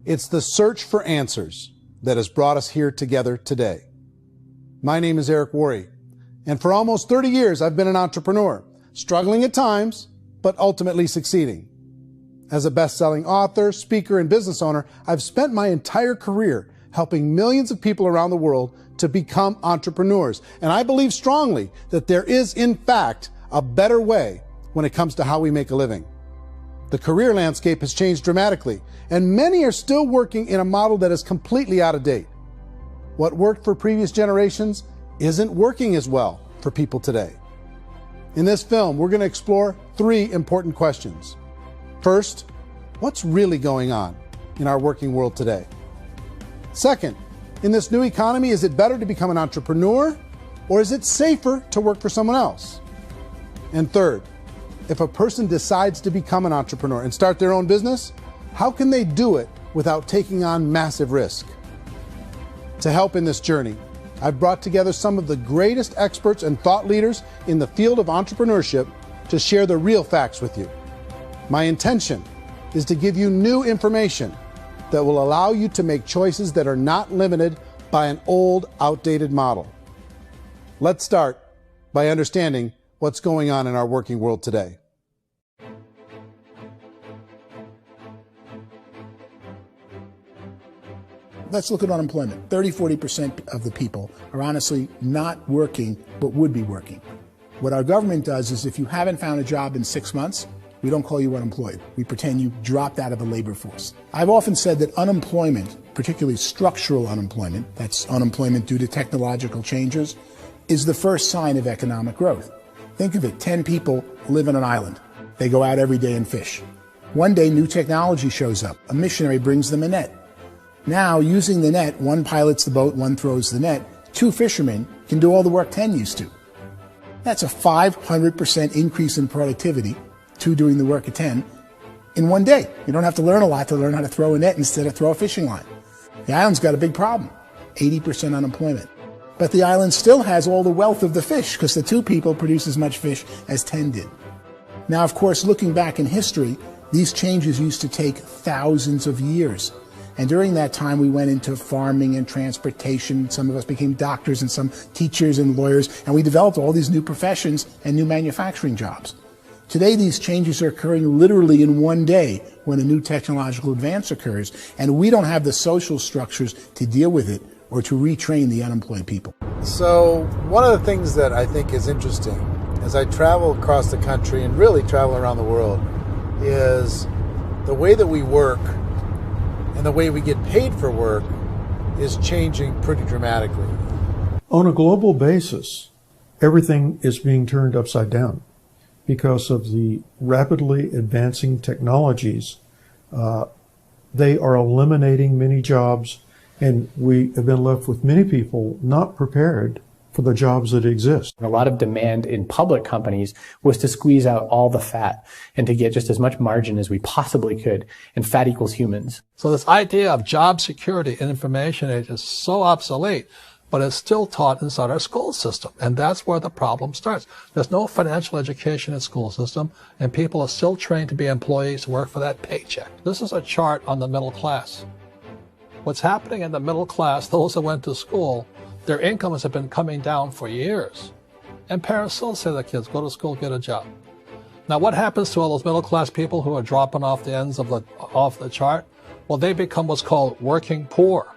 It's the search for answers that has brought us here together today. My name is Worre, and for almost 30 years I've been an entrepreneur, struggling at times, but ultimately succeeding. As a best-selling author, speaker, and business owner, I've spent my entire career helping millions of people around the world to become entrepreneurs. And I believe strongly that there is, in fact, a better way when it comes to how we make a living. The career landscape has changed dramatically, and many are still working in a model that is completely out of date. What worked for previous generations isn't working as well for people today. In this film, we're going to explore 3 important questions. First, what's really going on in our working world today? Second, in this new economy, is it better to become an entrepreneur, or is it safer to work for someone else? And third, if a person decides to become an entrepreneur and start their own business, how can they do it without taking on massive risk? To help in this journey, I've brought together some of the greatest experts and thought leaders in the field of entrepreneurship to share the real facts with you. My intention is to give you new information that will allow you to make choices that are not limited by an old, outdated model. Let's start by understanding what's going on in our working world today. Let's look at unemployment. 30–40% of the people are honestly not working, but would be working. What our government does is if you haven't found a job in 6 months, we don't call you unemployed. We pretend you dropped out of the labor force. I've often said that unemployment, particularly structural unemployment, that's unemployment due to technological changes, is the first sign of economic growth. Think of it, 10 people live on an island. They go out every day and fish. One day, new technology shows up. A missionary brings them a net. Now, using the net, one pilots the boat, one throws the net. 2 fishermen can do all the work 10 used to. That's a 500% increase in productivity, 2 doing the work of 10, in one day. You don't have to learn a lot to learn how to throw a net instead of throw a fishing line. The island's got a big problem, 80% unemployment. But the island still has all the wealth of the fish because the 2 people produce as much fish as 10 did. Now, of course, looking back in history, these changes used to take thousands of years. And during that time, we went into farming and transportation. Some of us became doctors and some teachers and lawyers, and we developed all these new professions and new manufacturing jobs. Today, these changes are occurring literally in one day when a new technological advance occurs, and we don't have the social structures to deal with it or to retrain the unemployed people. So one of the things that I think is interesting as I travel across the country and really travel around the world is the way that we work and the way we get paid for work is changing pretty dramatically. On a global basis, everything is being turned upside down because of the rapidly advancing technologies. They are eliminating many jobs, and we have been left with many people not prepared for the jobs that exist. A lot of demand in public companies was to squeeze out all the fat and to get just as much margin as we possibly could, and fat equals humans. So this idea of job security in information age is so obsolete, but it's still taught inside our school system, and that's where the problem starts. There's no financial education in school system, and people are still trained to be employees who work for that paycheck. This is a chart on the middle class. What's happening in the middle class, those that went to school, their incomes have been coming down for years. And parents still say to their kids, go to school, get a job. Now what happens to all those middle class people who are dropping off the ends of off the chart? Well, they become what's called working poor.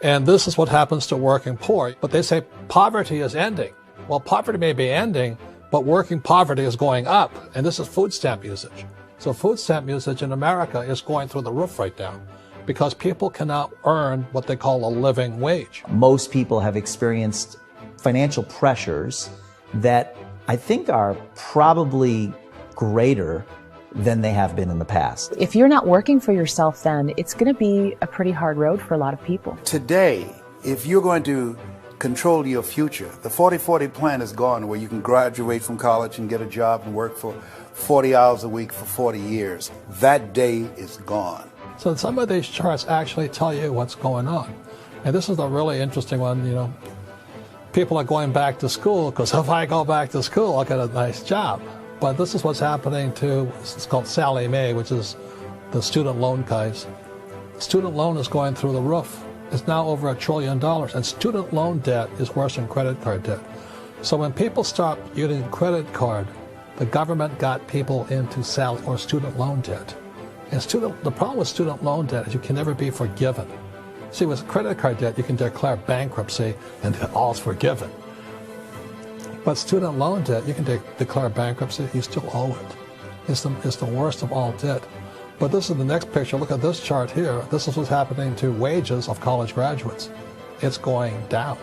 And this is what happens to working poor. But they say poverty is ending. Well, poverty may be ending, but working poverty is going up. And this is food stamp usage. So food stamp usage in America is going through the roof right now, because people cannot earn what they call a living wage. Most people have experienced financial pressures that I think are probably greater than they have been in the past. If you're not working for yourself, then it's going to be a pretty hard road for a lot of people. Today, if you're going to control your future, the 40-40 plan is gone, where you can graduate from college and get a job and work for 40 hours a week for 40 years. That day is gone. So some of these charts actually tell you what's going on. And this is a really interesting one, you know. People are going back to school because if I go back to school, I'll get a nice job. But this is what's happening to, it's called Sallie Mae, which is the student loan guys. Student loan is going through the roof. It's now over $1 trillion, and student loan debt is worse than credit card debt. So when people stopped using credit card, the government got people into student loan debt. And the problem with student loan debt is you can never be forgiven. See, with credit card debt, you can declare bankruptcy and all's forgiven. But student loan debt, you can declare bankruptcy, you still owe it. It's the worst of all debt. But this is the next picture. Look at this chart here. This is what's happening to wages of college graduates. It's going down.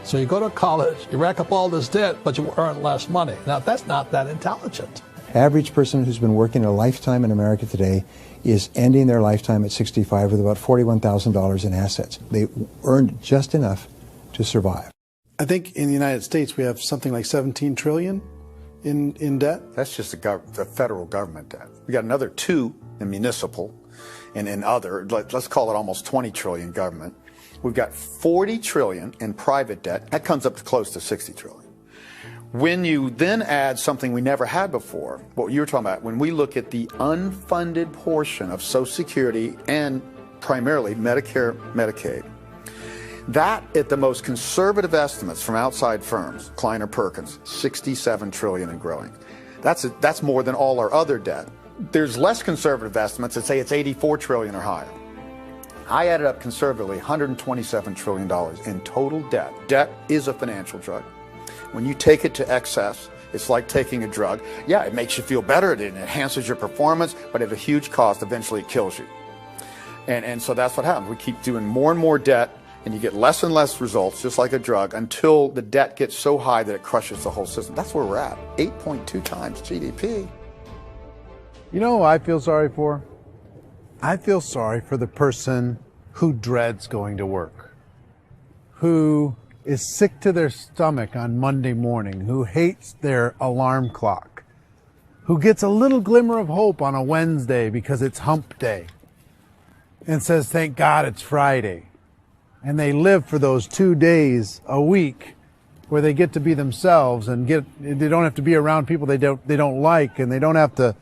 So you go to college, you rack up all this debt, but you earn less money. Now, that's not that intelligent. Average person who's been working a lifetime in America today is ending their lifetime at 65 with about $41,000 in assets. They earned just enough to survive. I think in the United States we have something like 17 trillion in debt. That's just the federal government debt. We got another 2 in municipal and in other, let's call it almost 20 trillion government. We've got 40 trillion in private debt. That comes up to close to 60 trillion. When you then add something we never had before, what you were talking about, when we look at the unfunded portion of Social Security and primarily Medicare, Medicaid, that at the most conservative estimates from outside firms, Kleiner Perkins, 67 trillion and growing. That's more than all our other debt. There's less conservative estimates that say it's 84 trillion or higher. I added up conservatively $127 trillion in total debt. Debt is a financial drug. When you take it to excess, it's like taking a drug. Yeah, it makes you feel better, it enhances your performance, but at a huge cost, eventually it kills you. And so that's what happens. We keep doing more and more debt, and you get less and less results, just like a drug, until the debt gets so high that it crushes the whole system. That's where we're at, 8.2 times GDP. You know who I feel sorry for? I feel sorry for the person who dreads going to work, who is sick to their stomach on Monday morning, who hates their alarm clock, who gets a little glimmer of hope on a Wednesday because it's hump day and says, thank God it's Friday. And they live for those 2 days a week where they get to be themselves and they don't have to be around people they don't like, and they don't have to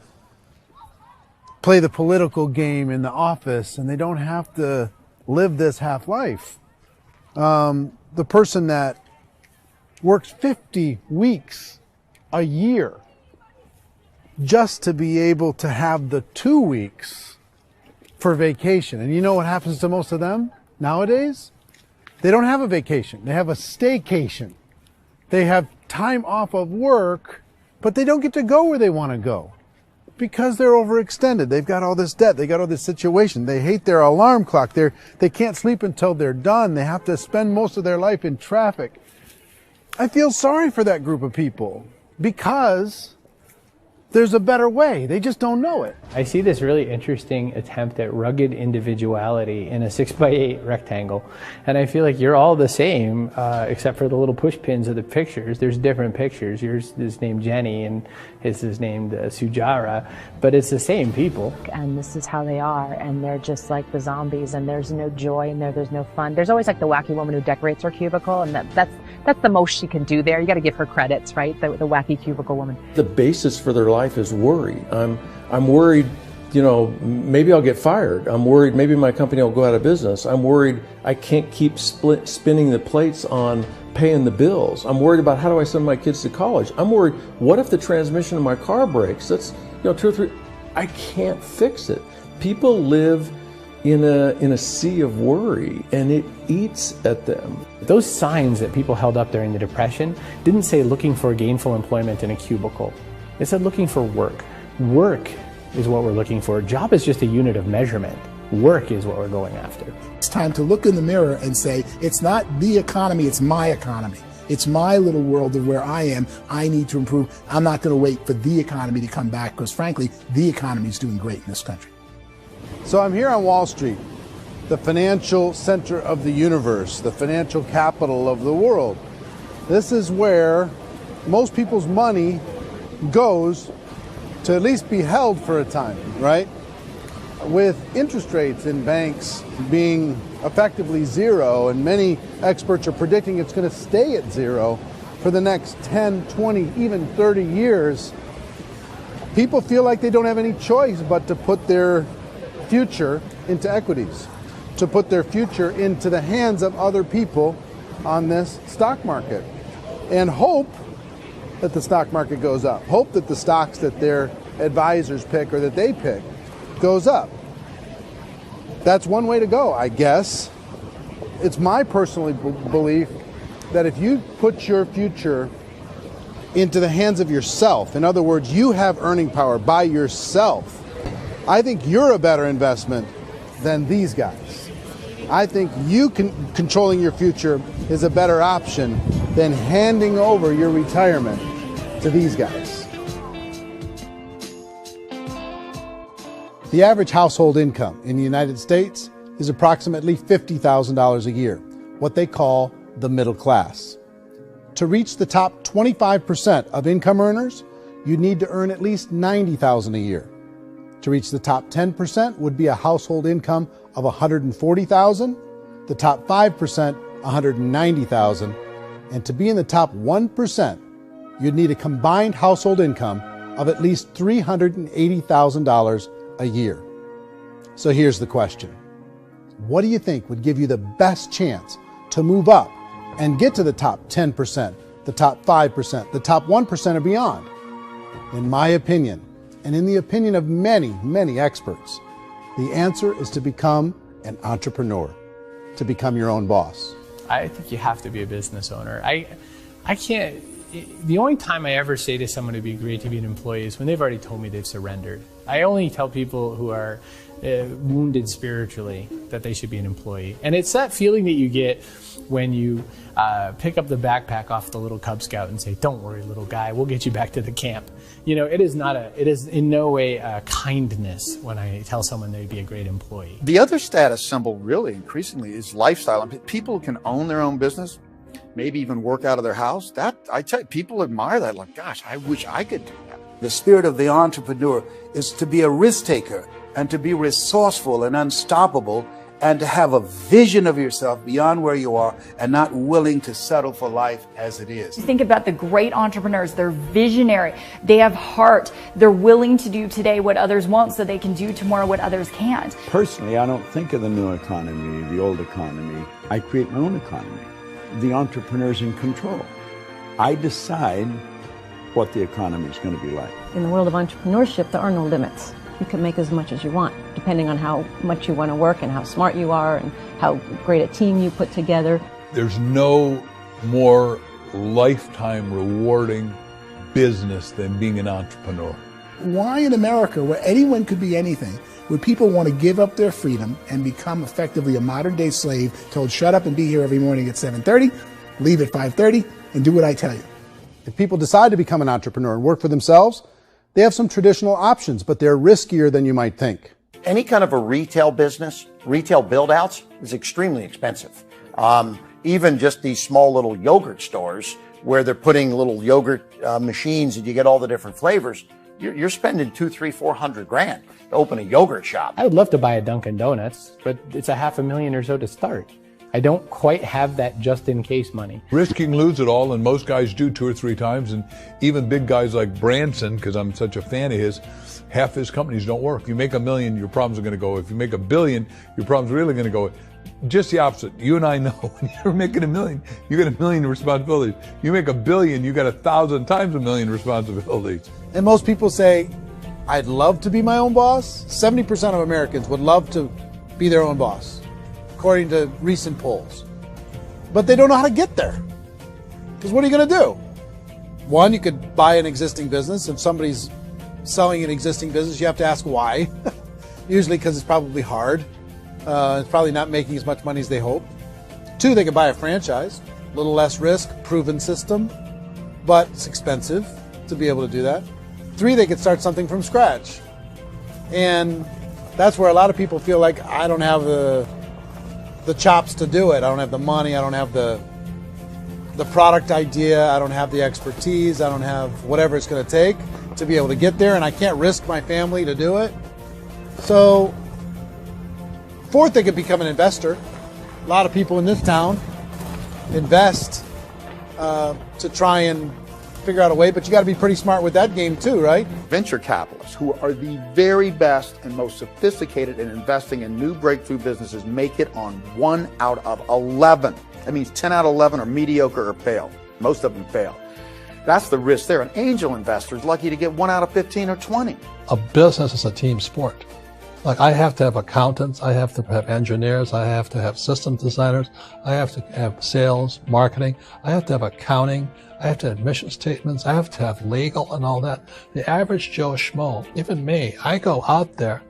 play the political game in the office, and they don't have to live this half life. The person that works 50 weeks a year just to be able to have the 2 weeks for vacation. And you know what happens to most of them nowadays? They don't have a vacation. They have a staycation. They have time off of work, but they don't get to go where they want to go because they're overextended. They've got all this debt. They got all this situation. They hate their alarm clock. They can't sleep until they're done. They have to spend most of their life in traffic. I feel sorry for that group of people because there's a better way. They just don't know it. I see this really interesting attempt at rugged individuality in a 6x8 rectangle. And I feel like you're all the same, except for the little push pins of the pictures. There's different pictures. Yours is named Jenny and his is named Sujara, but it's the same people. And this is how they are, and they're just like the zombies, and there's no joy in there, there's no fun. There's always like the wacky woman who decorates her cubicle, and that's the most she can do there. You got to give her credits, right? The wacky cubicle woman. The basis for their life is worry. I'm worried, maybe I'll get fired. I'm worried maybe my company will go out of business. I'm worried I can't keep spinning the plates on paying the bills. I'm worried about how do I send my kids to college. I'm worried, what if the transmission of my car breaks? That's 2 or 3. I can't fix it. People live in a sea of worry, and it eats at them. Those signs that people held up during the Depression didn't say looking for gainful employment in a cubicle. It said looking for work. Work is what we're looking for. Job is just a unit of measurement. Work is what we're going after. It's time to look in the mirror and say, it's not the economy, it's my economy. It's my little world of where I am. I need to improve. I'm not going to wait for the economy to come back, because frankly, the economy is doing great in this country. So I'm here on Wall Street, the financial center of the universe, the financial capital of the world. This is where most people's money goes to at least be held for a time, right? With interest rates in banks being effectively zero, and many experts are predicting it's going to stay at zero for the next 10, 20, even 30 years, people feel like they don't have any choice but to put their future into equities, to put their future into the hands of other people on this stock market, and hope that the stock market goes up. Hope that the stocks that their advisors pick or that they pick goes up. That's one way to go, I guess. It's my personal belief that if you put your future into the hands of yourself, in other words, you have earning power by yourself, I think you're a better investment than these guys. I think you controlling your future is a better option than handing over your retirement to these guys. The average household income in the United States is approximately $50,000 a year, what they call the middle class. To reach the top 25% of income earners, you need to earn at least $90,000 a year. To reach the top 10% would be a household income of $140,000, the top 5%, $190,000, and to be in the top 1%, you'd need a combined household income of at least $380,000 a year. So here's the question. What do you think would give you the best chance to move up and get to the top 10%, the top 5%, the top 1% or beyond? In my opinion, and in the opinion of many, many experts, the answer is to become an entrepreneur, to become your own boss. I think you have to be a business owner. I can't, the only time I ever say to someone it'd be great to be an employee is when they've already told me they've surrendered. I only tell people who are wounded spiritually that they should be an employee. And it's that feeling that you get when you pick up the backpack off the little Cub Scout and say, "Don't worry, little guy, we'll get you back to the camp." You know, it is in no way a kindness when I tell someone they'd be a great employee. The other status symbol really increasingly is lifestyle. And people can own their own business, maybe even work out of their house. That, I tell you, people admire that. Like, gosh, I wish I could do that. The spirit of the entrepreneur is to be a risk taker and to be resourceful and unstoppable and to have a vision of yourself beyond where you are and not willing to settle for life as it is. Think about the great entrepreneurs. They're visionary. They have heart. They're willing to do today what others won't so they can do tomorrow what others can't. Personally, I don't think of the new economy, the old economy. I create my own economy. The entrepreneur's in control. I decide what the economy is going to be like. In the world of entrepreneurship, there are no limits. You can make as much as you want, depending on how much you want to work and how smart you are and how great a team you put together. There's no more lifetime rewarding business than being an entrepreneur. Why in America, where anyone could be anything, would people want to give up their freedom and become effectively a modern-day slave, told shut up and be here every morning at 7:30, leave at 5:30, and do what I tell you? If people decide to become an entrepreneur and work for themselves, they have some traditional options, but they're riskier than you might think. Any kind of a retail business, retail build-outs is extremely expensive. Even just these small little yogurt stores where they're putting little yogurt machines and you get all the different flavors, you're spending $200,000, $300,000, $400,000 to open a yogurt shop. I would love to buy a Dunkin' Donuts, but it's $500,000 or so to start. I don't quite have that just-in-case money. Risking lose it all, and most guys do 2 or 3 times, and even big guys like Branson, because I'm such a fan of his, half his companies don't work. If you make $1 million, your problems are going to go. If you make $1 billion, your problems are really going to go. Just the opposite. You and I know when you're making $1 million, you get $1 million responsibilities. You make $1 billion, you got 1,000 times $1 million responsibilities. And most people say, I'd love to be my own boss. 70% of Americans would love to be their own boss, according to recent polls. But they don't know how to get there. Because what are you going to do? One, you could buy an existing business. If somebody's selling an existing business, you have to ask why. Usually because it's probably hard. It's probably not making as much money as they hope. 2, they could buy a franchise. A little less risk, proven system, but it's expensive to be able to do that. 3, they could start something from scratch. And that's where a lot of people feel like, I don't have the chops to do it. I don't have the money. I don't have the product idea. I don't have the expertise. I don't have whatever it's going to take to be able to get there, and I can't risk my family to do it. So, 4th, they could become an investor. A lot of people in this town invest to try and figure out a way, but you got to be pretty smart with that game too, right? Venture capitalists, who are the very best and most sophisticated in investing in new breakthrough businesses, make it on 1 out of 11. That means 10 out of 11 are mediocre or fail. Most of them fail. That's the risk there. An angel investor is lucky to get 1 out of 15 or 20. A business is a team sport. Like, I have to have accountants, I have to have engineers, I have to have system designers, I have to have sales, marketing, I have to have accounting, I have to have mission statements, I have to have legal and all that. The average Joe Schmo, even me, I go out there,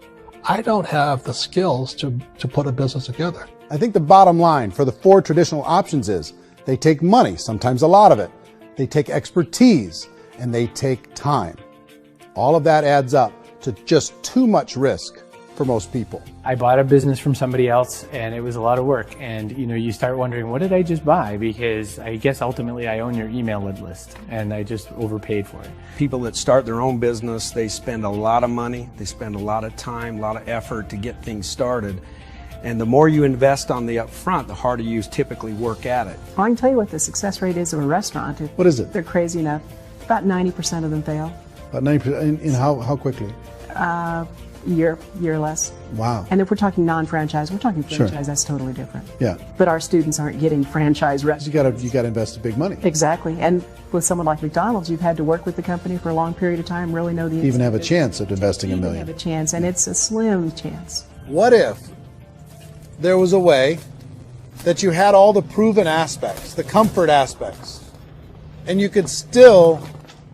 I don't have the skills to put a business together. I think the bottom line for the 4 traditional options is they take money, sometimes a lot of it. They take expertise, and they take time. All of that adds up to just too much risk for most people. I bought a business from somebody else and it was a lot of work. And you start wondering, what did I just buy? Because I guess ultimately I own your email list and I just overpaid for it. People that start their own business, they spend a lot of money, they spend a lot of time, a lot of effort to get things started. And the more you invest on the upfront, the harder you typically work at it. I can tell you what the success rate is of a restaurant. What is it? They're crazy enough. About 90% of them fail. About 90%? In how quickly? Year less. Wow. And if we're talking non-franchise, we're talking franchise, Sure. That's totally different. Yeah. But our students aren't getting franchise restaurants. You got to invest big money. Exactly. And with someone like McDonald's, you've had to work with the company for a long period of time, really know the Even have a chance at investing $1 million. have a chance, and it's a slim chance. What if there was a way that you had all the proven aspects, the comfort aspects, and you could still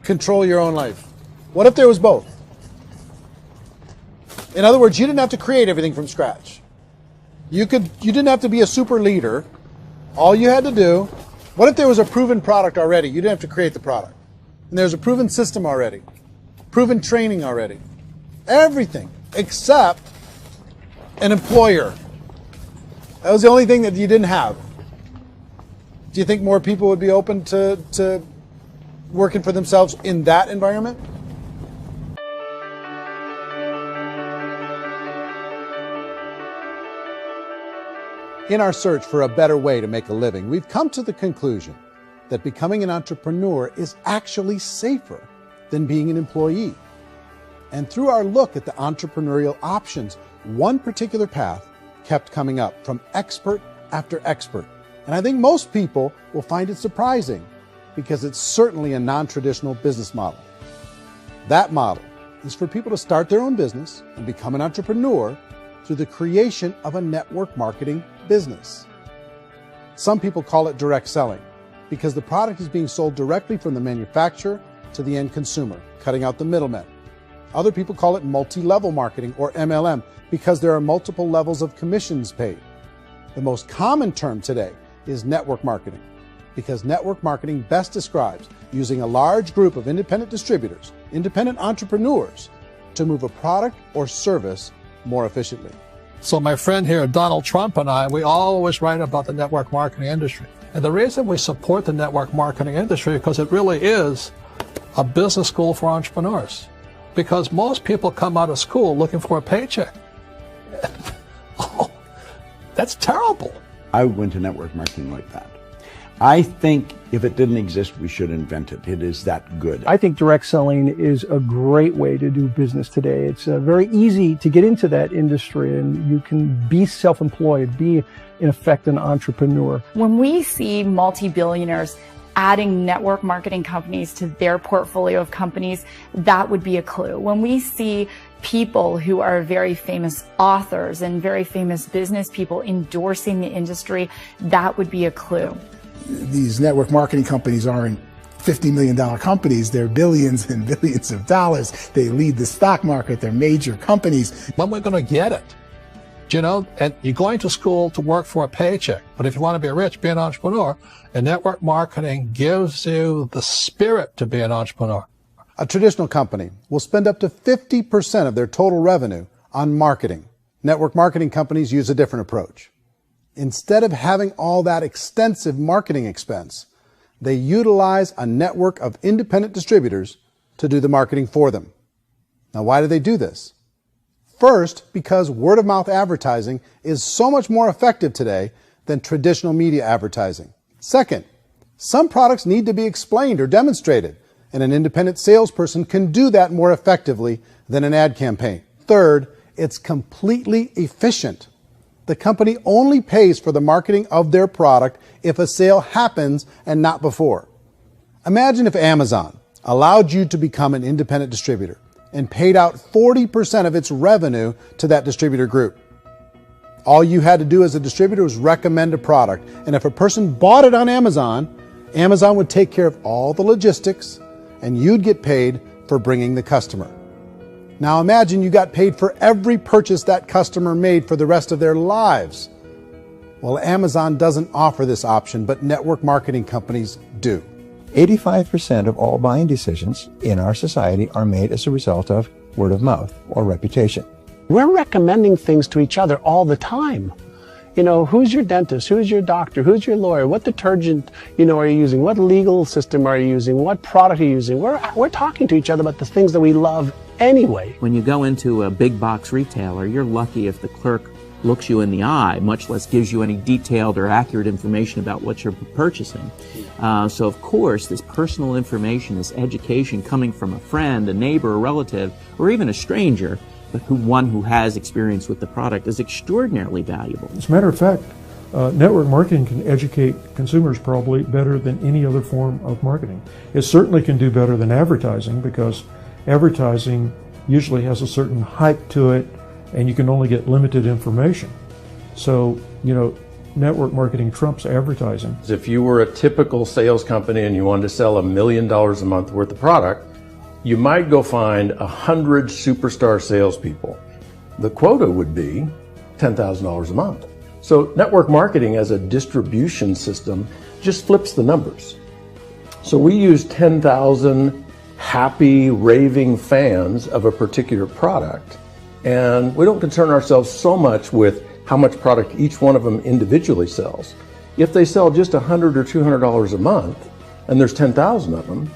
control your own life? What if there was both? In other words, you didn't have to create everything from scratch. You didn't have to be a super leader. All you had to do, what if there was a proven product already? You didn't have to create the product. And there's a proven system already, proven training already. Everything except an employer. That was the only thing that you didn't have. Do you think more people would be open to working for themselves in that environment? In our search for a better way to make a living, we've come to the conclusion that becoming an entrepreneur is actually safer than being an employee. And through our look at the entrepreneurial options, one particular path kept coming up from expert after expert. And I think most people will find it surprising because it's certainly a non-traditional business model. That model is for people to start their own business and become an entrepreneur through the creation of a network marketing business. Some people call it direct selling because the product is being sold directly from the manufacturer to the end consumer, cutting out the middlemen. Other people call it multi-level marketing, or MLM, because there are multiple levels of commissions paid. The most common term today is network marketing, because network marketing best describes using a large group of independent distributors, independent entrepreneurs, to move a product or service more efficiently. So my friend here, Donald Trump, and I, we always write about the network marketing industry. And the reason we support the network marketing industry is because it really is a business school for entrepreneurs. Because most people come out of school looking for a paycheck. Oh, that's terrible. I went to network marketing like that. I think if it didn't exist, we should invent it. It is that good. I think direct selling is a great way to do business today. It's very easy to get into that industry, and you can be self-employed, be, in effect, an entrepreneur. When we see multi-billionaires adding network marketing companies to their portfolio of companies, that would be a clue. When we see people who are very famous authors and very famous business people endorsing the industry, that would be a clue. These network marketing companies aren't $50 million companies. They're billions and billions of dollars. They lead the stock market. They're major companies. When we're going to get it? You know, and you're going to school to work for a paycheck. But if you want to be rich, be an entrepreneur. And network marketing gives you the spirit to be an entrepreneur. A traditional company will spend up to 50% of their total revenue on marketing. Network marketing companies use a different approach. Instead of having all that extensive marketing expense, they utilize a network of independent distributors to do the marketing for them. Now, why do they do this? First, because word-of-mouth advertising is so much more effective today than traditional media advertising. Second, some products need to be explained or demonstrated and an independent salesperson can do that more effectively than an ad campaign. Third, it's completely efficient. The company only pays for the marketing of their product if a sale happens and not before. Imagine if Amazon allowed you to become an independent distributor and paid out 40% of its revenue to that distributor group. All you had to do as a distributor was recommend a product, and if a person bought it on Amazon, Amazon would take care of all the logistics, and you'd get paid for bringing the customer. Now imagine you got paid for every purchase that customer made for the rest of their lives. Well, Amazon doesn't offer this option, but network marketing companies do. 85% of all buying decisions in our society are made as a result of word of mouth or reputation. We're recommending things to each other all the time. You know, who's your dentist? Who's your doctor? Who's your lawyer? What detergent, are you using? What legal system are you using? What product are you using? We're talking to each other about the things that we love anyway. When you go into a big box retailer, you're lucky if the clerk looks you in the eye, much less gives you any detailed or accurate information about what you're purchasing. So of course, this personal information, this education coming from a friend, a neighbor, a relative, or even a stranger, but one who has experience with the product is extraordinarily valuable. As a matter of fact, network marketing can educate consumers probably better than any other form of marketing. It certainly can do better than advertising, because advertising usually has a certain hype to it and you can only get limited information. So, network marketing trumps advertising. If you were a typical sales company and you wanted to sell $1 million a month worth of product, you might go find 100 superstar salespeople. The quota would be $10,000 a month. So network marketing as a distribution system just flips the numbers. So we use 10,000 happy, raving fans of a particular product, and we don't concern ourselves so much with how much product each one of them individually sells. If they sell just $100 or $200 a month, and there's 10,000 of them,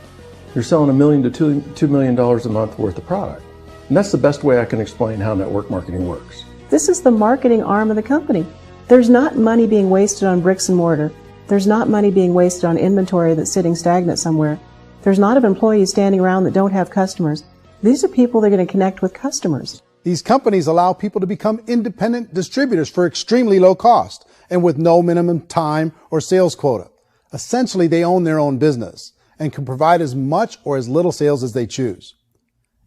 you're selling $1 million to $2 million a month worth of product. And that's the best way I can explain how network marketing works. This is the marketing arm of the company. There's not money being wasted on bricks and mortar. There's not money being wasted on inventory that's sitting stagnant somewhere. There's not of employees standing around that don't have customers. These are people that are going to connect with customers. These companies allow people to become independent distributors for extremely low cost and with no minimum time or sales quota. Essentially, they own their own business and can provide as much or as little sales as they choose.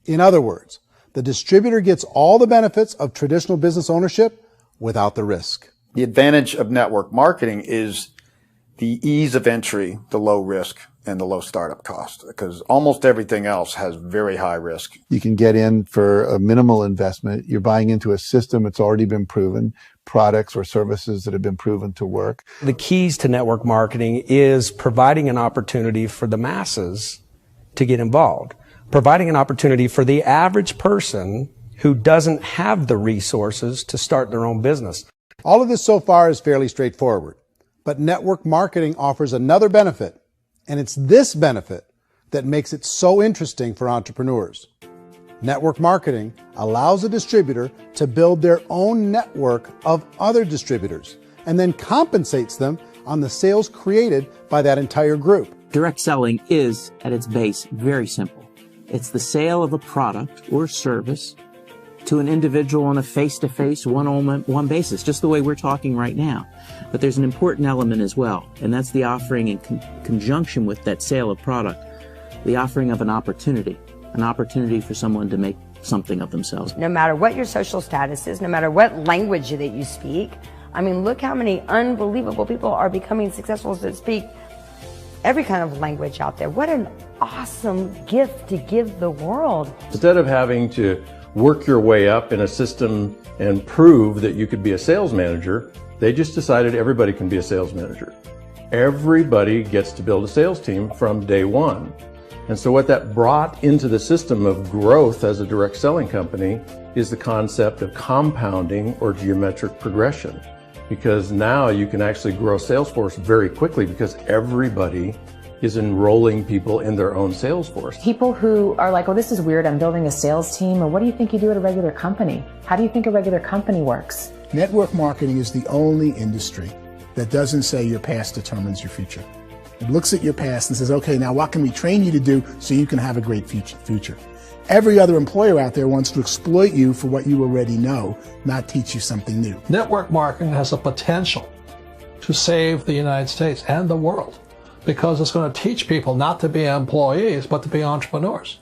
In other words, the distributor gets all the benefits of traditional business ownership without the risk. The advantage of network marketing is the ease of entry, the low risk, and the low startup cost, because almost everything else has very high risk. You can get in for a minimal investment. You're buying into a system that's already been proven, products or services that have been proven to work. The keys to network marketing is providing an opportunity for the masses to get involved, providing an opportunity for the average person who doesn't have the resources to start their own business. All of this so far is fairly straightforward, but network marketing offers another benefit, and it's this benefit that makes it so interesting for entrepreneurs. Network marketing allows a distributor to build their own network of other distributors and then compensates them on the sales created by that entire group. Direct selling is, at its base, very simple. It's the sale of a product or service to an individual on a face-to-face, one-on-one basis, just the way we're talking right now. But there's an important element as well, and that's the offering in conjunction with that sale of product, the offering of an opportunity for someone to make something of themselves. No matter what your social status is, no matter what language that you speak, I mean, look how many unbelievable people are becoming successful that speak every kind of language out there. What an awesome gift to give the world. Instead of having to work your way up in a system and prove that you could be a sales manager, they just decided everybody can be a sales manager. Everybody gets to build a sales team from day one. And so what that brought into the system of growth as a direct selling company is the concept of compounding or geometric progression. Because now you can actually grow a sales force very quickly because everybody is enrolling people in their own sales force. People who are like, oh, this is weird, I'm building a sales team, or what do you think you do at a regular company? How do you think a regular company works? Network marketing is the only industry that doesn't say your past determines your future. It looks at your past and says, okay, now what can we train you to do so you can have a great future? Every other employer out there wants to exploit you for what you already know, not teach you something new. Network marketing has the potential to save the United States and the world because it's going to teach people not to be employees, but to be entrepreneurs.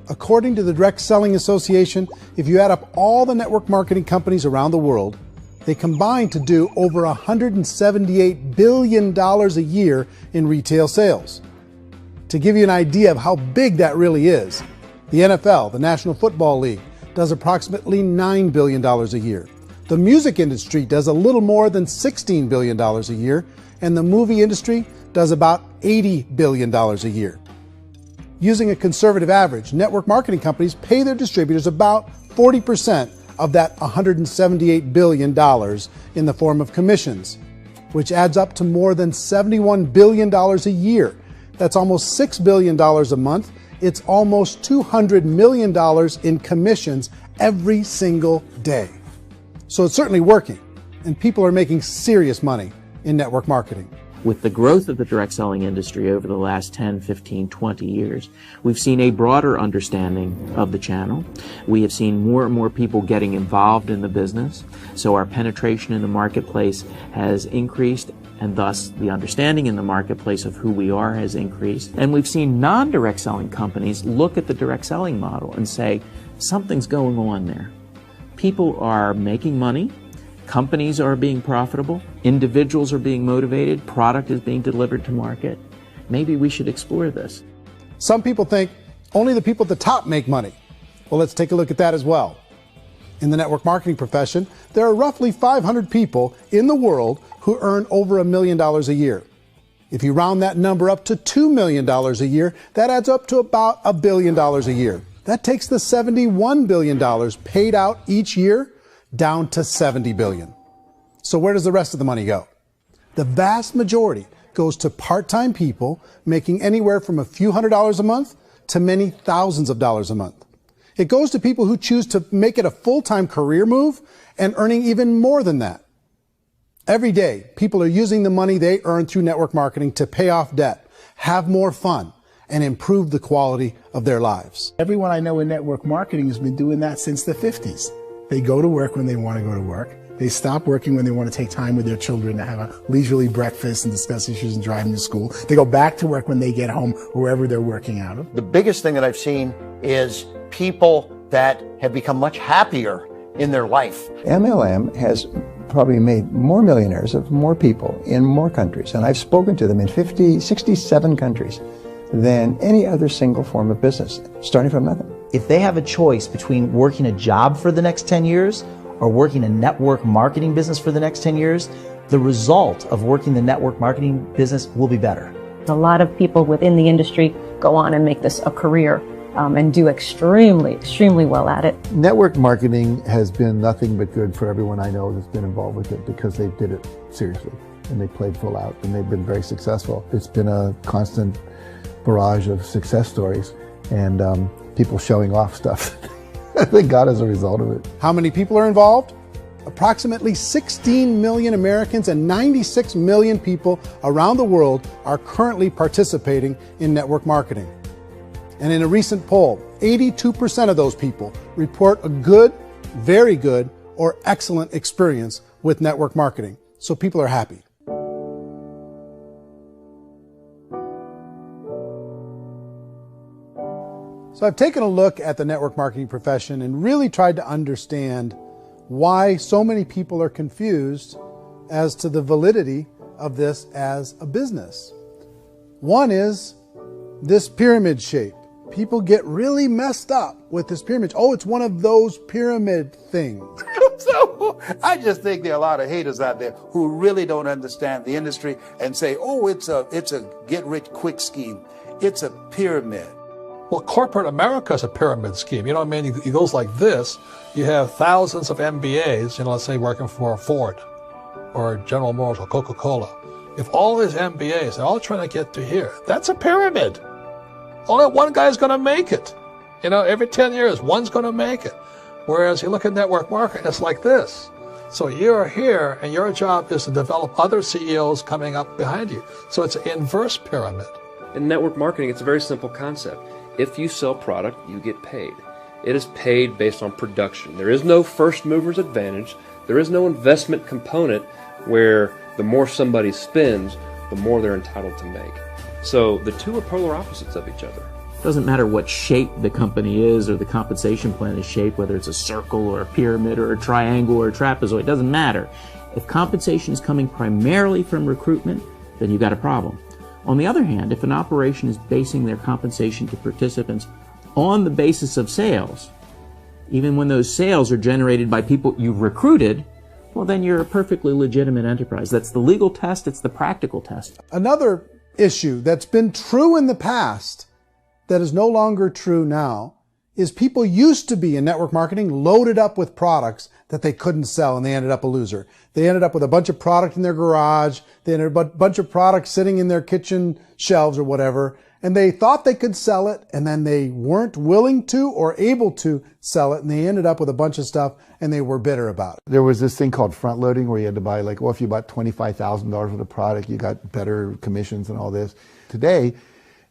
According to the Direct Selling Association, if you add up all the network marketing companies around the world, they combine to do over $178 billion a year in retail sales. To give you an idea of how big that really is, the NFL, the National Football League, does approximately $9 billion a year. The music industry does a little more than $16 billion a year, and the movie industry does about $80 billion a year. Using a conservative average, network marketing companies pay their distributors about 40% of that $178 billion in the form of commissions, which adds up to more than $71 billion a year. That's almost $6 billion a month. It's almost $200 million in commissions every single day. So it's certainly working, and people are making serious money in network marketing. With the growth of the direct selling industry over the last 10, 15, 20 years, we've seen a broader understanding of the channel. We have seen more and more people getting involved in the business, so our penetration in the marketplace has increased, and thus the understanding in the marketplace of who we are has increased. And we've seen non-direct selling companies look at the direct selling model and say, something's going on there. People are making money. Companies are being profitable, individuals are being motivated, product is being delivered to market. Maybe we should explore this. Some people think only the people at the top make money. Well, let's take a look at that as well. In the network marketing profession, there are roughly 500 people in the world who earn over $1 million a year. If you round that number up to $2 million a year, that adds up to about $1 billion a year. That takes the $71 billion paid out each year down to $70 billion. So where does the rest of the money go? The vast majority goes to part-time people making anywhere from a few $100s a month to many thousands of dollars a month. It goes to people who choose to make it a full-time career move and earning even more than that. Every day, people are using the money they earn through network marketing to pay off debt, have more fun, and improve the quality of their lives. Everyone I know in network marketing has been doing that since the 50s. They go to work when they want to go to work. They stop working when they want to take time with their children to have a leisurely breakfast and discuss issues and drive them to school. They go back to work when they get home, wherever they're working out of. The biggest thing that I've seen is people that have become much happier in their life. MLM has probably made more millionaires of more people in more countries, and I've spoken to them in 67 countries than any other single form of business, starting from nothing. If they have a choice between working a job for the next 10 years or working a network marketing business for the next 10 years, the result of working the network marketing business will be better. A lot of people within the industry go on and make this a career and do extremely well at it. Network marketing has been nothing but good for everyone I know that's been involved with it because they did it seriously and they played full out and they've been very successful. It's been a constant barrage of success stories and people showing off stuff they got as a result of it. How many people are involved? Approximately 16 million Americans and 96 million people around the world are currently participating in network marketing. And in a recent poll, 82% of those people report a good, very good, or excellent experience with network marketing. So people are happy. So I've taken a look at the network marketing profession and really tried to understand why so many people are confused as to the validity of this as a business. One is this pyramid shape. People get really messed up with this pyramid. Oh, it's one of those pyramid things. So I just think there are a lot of haters out there who really don't understand the industry and say, oh, it's a get-rich-quick scheme. It's a pyramid. Well, corporate America is a pyramid scheme. You know what I mean? It goes like this. You have thousands of MBAs, let's say working for Ford or General Motors or Coca-Cola. If all these MBAs, they're all trying to get to here, that's a pyramid. Only one guy's going to make it. Every 10 years, one's going to make it. Whereas you look at network marketing, it's like this. So you're here, and your job is to develop other CEOs coming up behind you. So it's an inverse pyramid. In network marketing, it's a very simple concept. If you sell product, you get paid. It is paid based on production. There is no first mover's advantage. There is no investment component where the more somebody spends, the more they're entitled to make. So the two are polar opposites of each other. It doesn't matter what shape the company is or the compensation plan is shaped, whether it's a circle or a pyramid or a triangle or a trapezoid, it doesn't matter. If compensation is coming primarily from recruitment, then you've got a problem. On the other hand, if an operation is basing their compensation to participants on the basis of sales, even when those sales are generated by people you've recruited, well, then you're a perfectly legitimate enterprise. That's the legal test. It's the practical test. Another issue that's been true in the past that is no longer true now is people used to be in network marketing loaded up with products that they couldn't sell, and they ended up a loser. They ended up with a bunch of product in their garage. They ended up with a bunch of products sitting in their kitchen shelves or whatever, and they thought they could sell it, and then they weren't willing to or able to sell it, and they ended up with a bunch of stuff, and they were bitter about it. There was this thing called front loading where you had to buy, like, well, if you bought $25,000 worth of product, you got better commissions and all this. Today,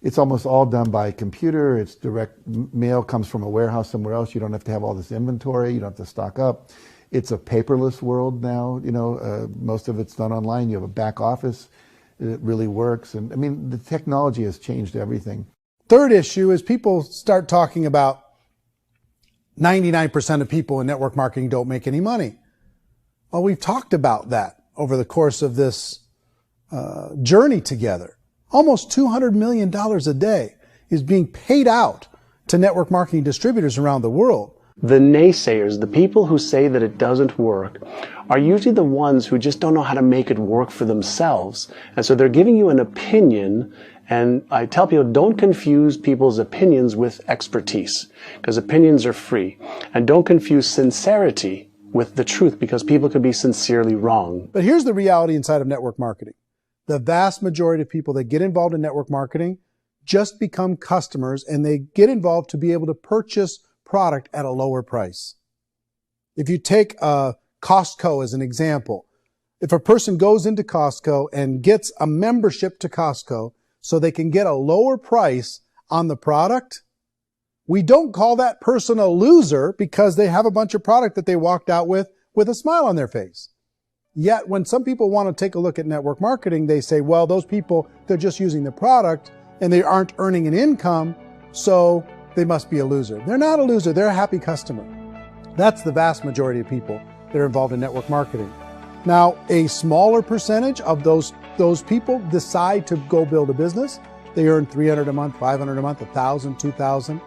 it's almost all done by computer. It's direct mail, comes from a warehouse somewhere else. You don't have to have all this inventory. You don't have to stock up. It's a paperless world now. Most of it's done online. You have a back office. It really works. And I mean, the technology has changed everything. Third issue is people start talking about 99% of people in network marketing don't make any money. Well, we've talked about that over the course of this journey together. Almost $200 million a day is being paid out to network marketing distributors around the world. The naysayers, the people who say that it doesn't work, are usually the ones who just don't know how to make it work for themselves. And so they're giving you an opinion, and I tell people, don't confuse people's opinions with expertise, because opinions are free. And don't confuse sincerity with the truth, because people could be sincerely wrong. But here's the reality inside of network marketing. The vast majority of people that get involved in network marketing just become customers, and they get involved to be able to purchase product at a lower price. If you take Costco as an example, if a person goes into Costco and gets a membership to Costco so they can get a lower price on the product, we don't call that person a loser because they have a bunch of product that they walked out with a smile on their face. Yet when some people want to take a look at network marketing, they say, well, those people, they're just using the product and they aren't earning an income, so they must be a loser. They're not a loser. They're a happy customer. That's the vast majority of people that are involved in network marketing. Now, a smaller percentage of those people decide to go build a business. They earn $300 a month, $500 a month, $1,000, $2,000.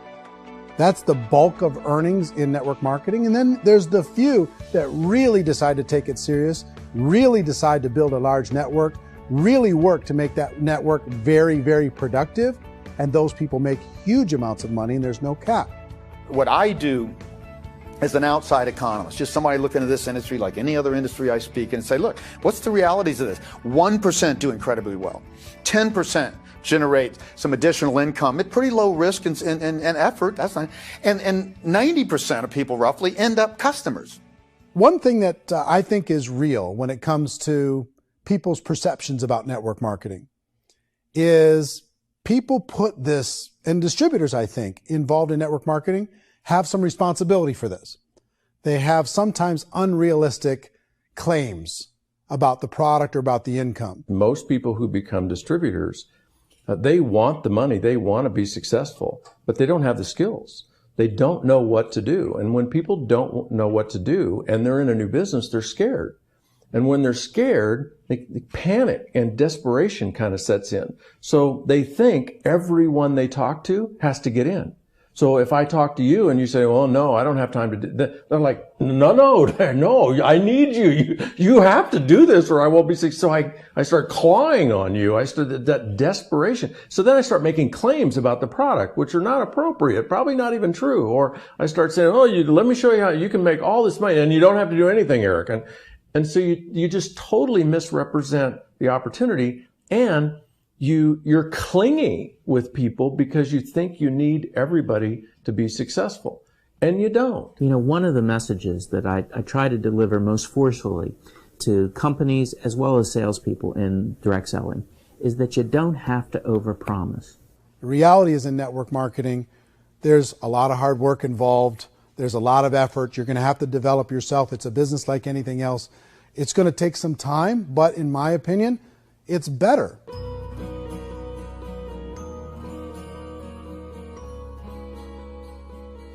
That's the bulk of earnings in network marketing. And then there's the few that really decide to take it serious, really decide to build a large network, really work to make that network very, very productive. And those people make huge amounts of money, and there's no cap. What I do as an outside economist, just somebody looking at this industry like any other industry I speak and say, look, what's the realities of this? 1% do incredibly well. 10% generate some additional income at pretty low risk and effort. That's not, and 90% of people roughly end up customers. One thing that I think is real when it comes to people's perceptions about network marketing is people put this, and distributors, I think, involved in network marketing have some responsibility for this. They have sometimes unrealistic claims about the product or about the income. Most people who become distributors, they want the money, they want to be successful, but they don't have the skills. They don't know what to do. And when people don't know what to do and they're in a new business, they're scared. And when they're scared, they panic and desperation kind of sets in. So they think everyone they talk to has to get in. So if I talk to you and you say, well, no, I don't have time to do that, they're like, no, I need you. You have to do this or I won't be successful. So I start clawing on you. I start that desperation. So then I start making claims about the product, which are not appropriate, probably not even true. Or I start saying, let me show you how you can make all this money and you don't have to do anything, Eric. And so you just totally misrepresent the opportunity, and you're clingy with people because you think you need everybody to be successful. And you don't. You know, one of the messages that I try to deliver most forcefully to companies as well as salespeople in direct selling is that you don't have to overpromise. The reality is in network marketing, there's a lot of hard work involved. There's a lot of effort. You're going to have to develop yourself. It's a business like anything else. It's going to take some time, but in my opinion, it's better.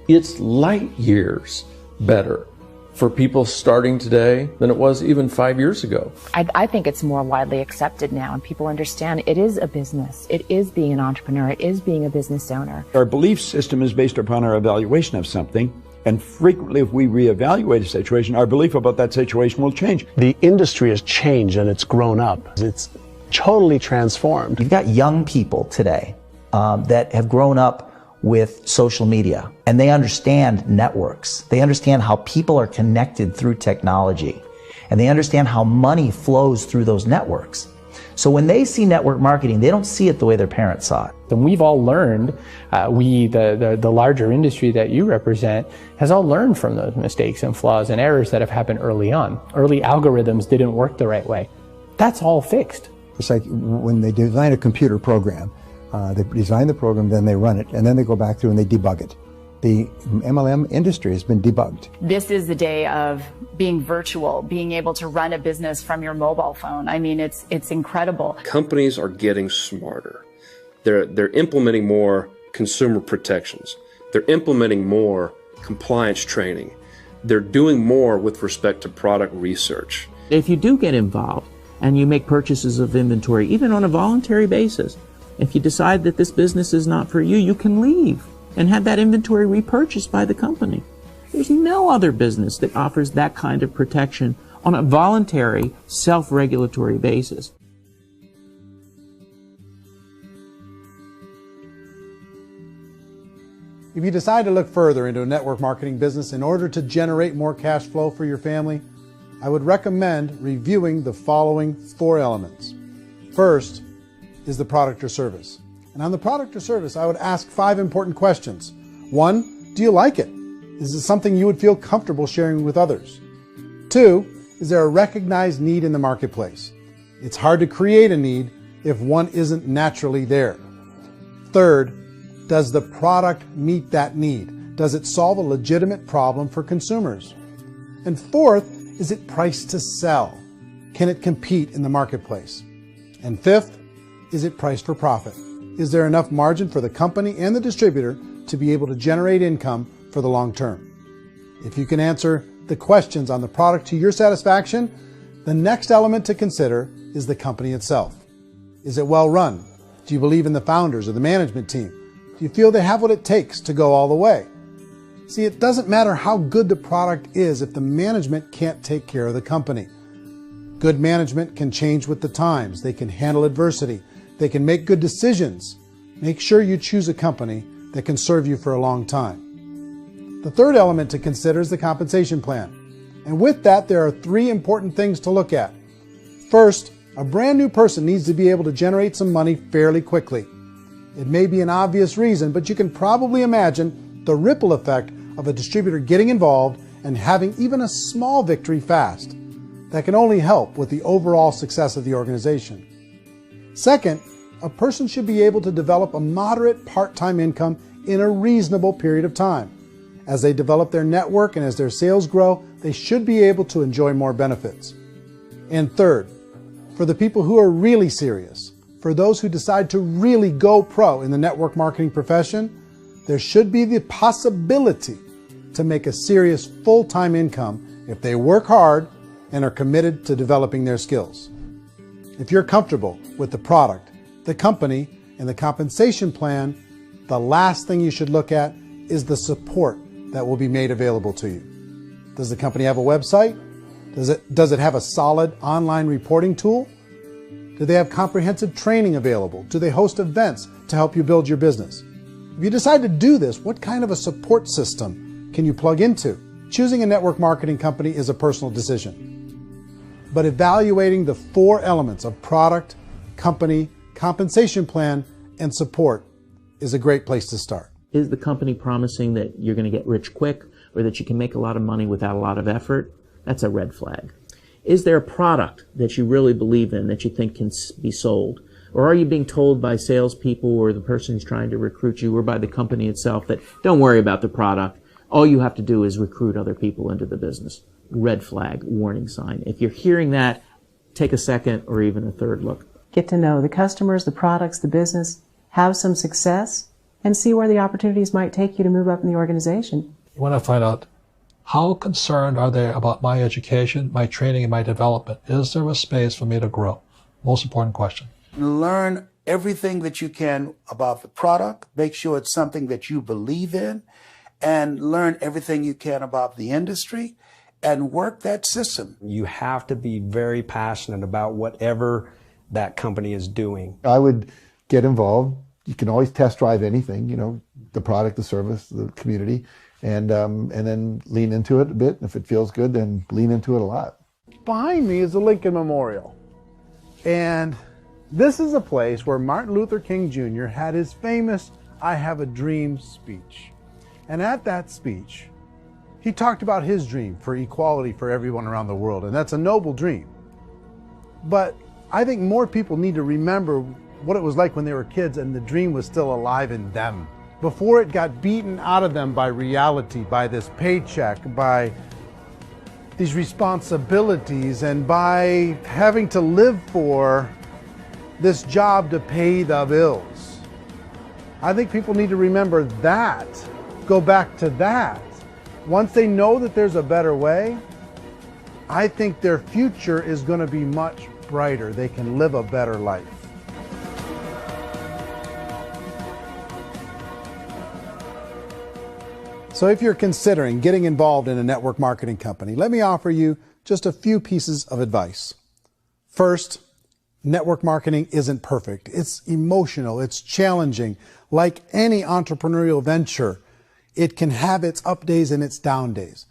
It's light years better for people starting today than it was even 5 years ago. I think it's more widely accepted now, and people understand it is a business. It is being an entrepreneur. It is being a business owner. Our belief system is based upon our evaluation of something. And frequently, if we reevaluate a situation, our belief about that situation will change. The industry has changed and it's grown up. It's totally transformed. You've got young people today that have grown up with social media, and they understand networks. They understand how people are connected through technology, and they understand how money flows through those networks. So when they see network marketing, they don't see it the way their parents saw it. And we've all learned, the larger industry that you represent, has all learned from those mistakes and flaws and errors that have happened early on. Early algorithms didn't work the right way. That's all fixed. It's like when they design a computer program, they design the program, then they run it, and then they go back through and they debug it. The MLM industry has been debugged. This is the day of being virtual, being able to run a business from your mobile phone. I mean, it's incredible. Companies are getting smarter. They're implementing more consumer protections. They're implementing more compliance training. They're doing more with respect to product research. If you do get involved and you make purchases of inventory, even on a voluntary basis, if you decide that this business is not for you, you can leave and have that inventory repurchased by the company. There's no other business that offers that kind of protection on a voluntary, self-regulatory basis. If you decide to look further into a network marketing business in order to generate more cash flow for your family, I would recommend reviewing the following 4 elements. First is the product or service. And on the product or service, I would ask 5 important questions. 1, do you like it? Is it something you would feel comfortable sharing with others? 2, is there a recognized need in the marketplace? It's hard to create a need if one isn't naturally there. 3rd, does the product meet that need? Does it solve a legitimate problem for consumers? And 4th, is it priced to sell? Can it compete in the marketplace? And 5th, is it priced for profit? Is there enough margin for the company and the distributor to be able to generate income for the long term? If you can answer the questions on the product to your satisfaction, the next element to consider is the company itself. Is it well run? Do you believe in the founders or the management team? Do you feel they have what it takes to go all the way? See, it doesn't matter how good the product is if the management can't take care of the company. Good management can change with the times. They can handle adversity. They can make good decisions. Make sure you choose a company that can serve you for a long time. The third element to consider is the compensation plan. And with that, there are 3 important things to look at. First, a brand new person needs to be able to generate some money fairly quickly. It may be an obvious reason, but you can probably imagine the ripple effect of a distributor getting involved and having even a small victory fast. That can only help with the overall success of the organization. Second, a person should be able to develop a moderate part-time income in a reasonable period of time. As they develop their network and as their sales grow, they should be able to enjoy more benefits. And third, for the people who are really serious, for those who decide to really go pro in the network marketing profession, there should be the possibility to make a serious full-time income if they work hard and are committed to developing their skills. If you're comfortable with the product, the company, and the compensation plan, the last thing you should look at is the support that will be made available to you. Does the company have a website? Does it have a solid online reporting tool? Do they have comprehensive training available? Do they host events to help you build your business? If you decide to do this, what kind of a support system can you plug into? Choosing a network marketing company is a personal decision. But evaluating the 4 elements of product, company, compensation plan, and support is a great place to start. Is the company promising that you're going to get rich quick or that you can make a lot of money without a lot of effort? That's a red flag. Is there a product that you really believe in that you think can be sold? Or are you being told by salespeople or the person who's trying to recruit you or by the company itself that don't worry about the product, all you have to do is recruit other people into the business? Red flag, warning sign. If you're hearing that, take a second or even a third look. Get to know the customers, the products, the business, have some success, and see where the opportunities might take you to move up in the organization. You want to find out how concerned are they about my education, my training, and my development? Is there a space for me to grow? Most important question. Learn everything that you can about the product. Make sure it's something that you believe in, and learn everything you can about the industry and work that system. You have to be very passionate about whatever that company is doing. I would get involved. You can always test drive anything, you know, the product, the service, the community, and then lean into it a bit. If it feels good, then lean into it a lot. Behind me is the Lincoln Memorial. And this is a place where Martin Luther King Jr. had his famous "I Have a Dream" speech. And at that speech, he talked about his dream for equality for everyone around the world. And that's a noble dream. But I think more people need to remember what it was like when they were kids and the dream was still alive in them. Before it got beaten out of them by reality, by this paycheck, by these responsibilities, and by having to live for this job to pay the bills. I think people need to remember that, go back to that. Once they know that there's a better way, I think their future is going to be much brighter. They can live a better life. So if you're considering getting involved in a network marketing company, let me offer you just a few pieces of advice. First, network marketing isn't perfect. It's emotional, it's challenging. Like any entrepreneurial venture, it can have its up days and its down days.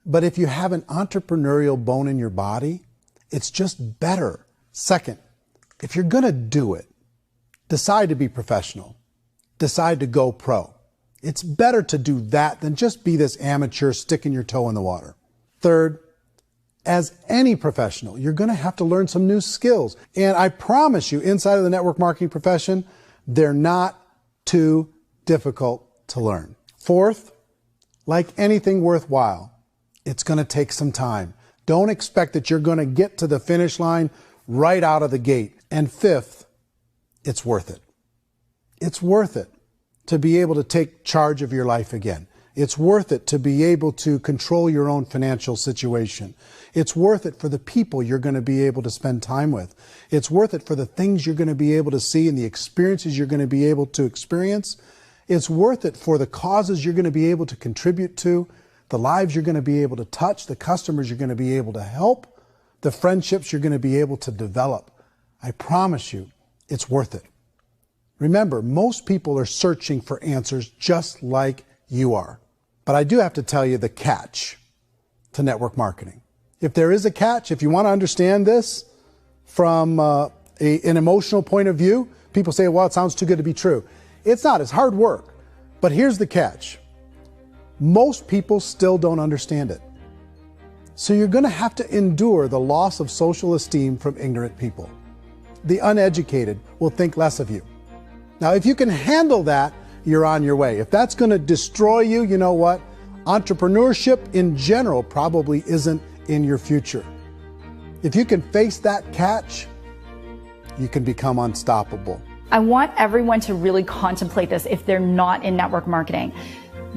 But if you have an entrepreneurial bone in your body, it's just better. Second, if you're gonna do it, decide to be professional. Decide to go pro. It's better to do that than just be this amateur sticking your toe in the water. Third, as any professional, you're going to have to learn some new skills. And I promise you, inside of the network marketing profession, they're not too difficult to learn. Fourth, like anything worthwhile, it's going to take some time. Don't expect that you're going to get to the finish line right out of the gate. And fifth, it's worth it. It's worth it to be able to take charge of your life again. It's worth it to be able to control your own financial situation. It's worth it for the people you're going to be able to spend time with. It's worth it for the things you're going to be able to see and the experiences you're going to be able to experience. It's worth it for the causes you're going to be able to contribute to, the lives you're going to be able to touch, the customers you're going to be able to help, the friendships you're going to be able to develop. I promise you, it's worth it. Remember, most people are searching for answers just like you are. But I do have to tell you the catch to network marketing. If there is a catch, if you want to understand this from an emotional point of view, people say, well, it sounds too good to be true. It's not. It's hard work. But here's the catch. Most people still don't understand it. So you're going to have to endure the loss of social esteem from ignorant people. The uneducated will think less of you. Now, if you can handle that, you're on your way. If that's going to destroy you, you know what? Entrepreneurship in general probably isn't in your future. If you can face that catch, you can become unstoppable. I want everyone to really contemplate this if they're not in network marketing.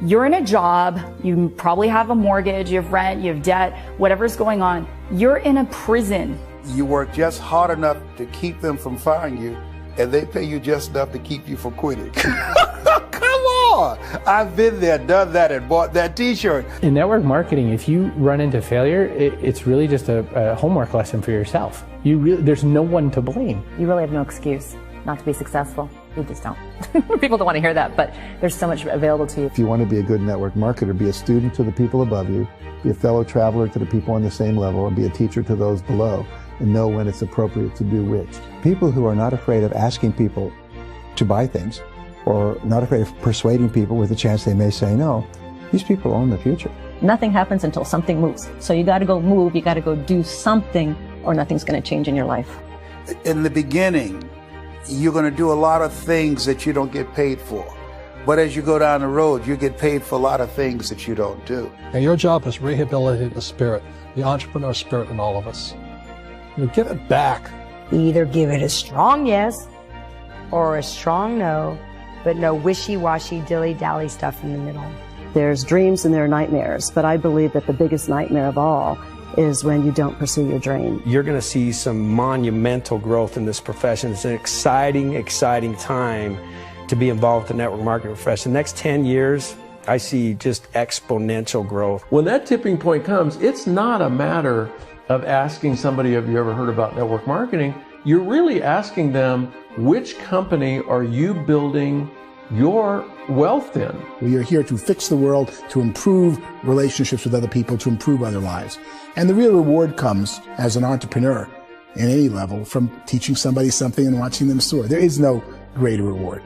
You're in a job, you probably have a mortgage, you have rent, you have debt, whatever's going on. You're in a prison. You work just hard enough to keep them from firing you, and they pay you just enough to keep you from quitting. Come on! I've been there, done that, and bought that t-shirt. In network marketing, if you run into failure, it's really just a homework lesson for yourself. There's no one to blame. You really have no excuse not to be successful. You just don't. People don't want to hear that, but there's so much available to you. If you want to be a good network marketer, be a student to the people above you, be a fellow traveler to the people on the same level, and be a teacher to those below, and know when it's appropriate to do which. People who are not afraid of asking people to buy things or not afraid of persuading people with a chance they may say no. These people own the future. Nothing happens until something moves. So you got to go move, you got to go do something, or nothing's going to change in your life. In the beginning, you're going to do a lot of things that you don't get paid for. But as you go down the road, you get paid for a lot of things that you don't do. And your job is rehabilitate the spirit, the entrepreneur spirit in all of us. You give it back. Either give it a strong yes or a strong no, but no wishy-washy, dilly-dally stuff in the middle. There's dreams and there are nightmares, but I believe that the biggest nightmare of all is when you don't pursue your dream. You're going to see some monumental growth in this profession. It's an exciting, exciting time to be involved with the network marketing profession. The next 10 years, I see just exponential growth. When that tipping point comes, it's not a matter of asking somebody, have you ever heard about network marketing? You're really asking them, which company are you building your wealth in? We are here to fix the world, to improve relationships with other people, to improve other lives. And the real reward comes as an entrepreneur in any level from teaching somebody something and watching them soar. There is no greater reward.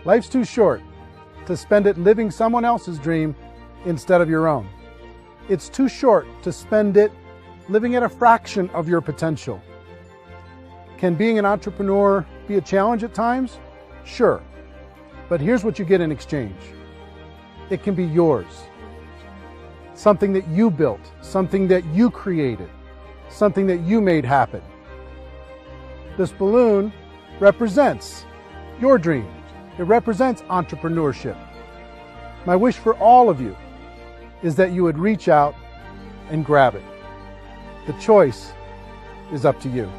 Life's too short to spend it living someone else's dream instead of your own. It's too short to spend it living at a fraction of your potential. Can being an entrepreneur be a challenge at times? Sure. But here's what you get in exchange. It can be yours. Something that you built, something that you created, something that you made happen. This balloon represents your dream. It represents entrepreneurship. My wish for all of you is that you would reach out and grab it. The choice is up to you.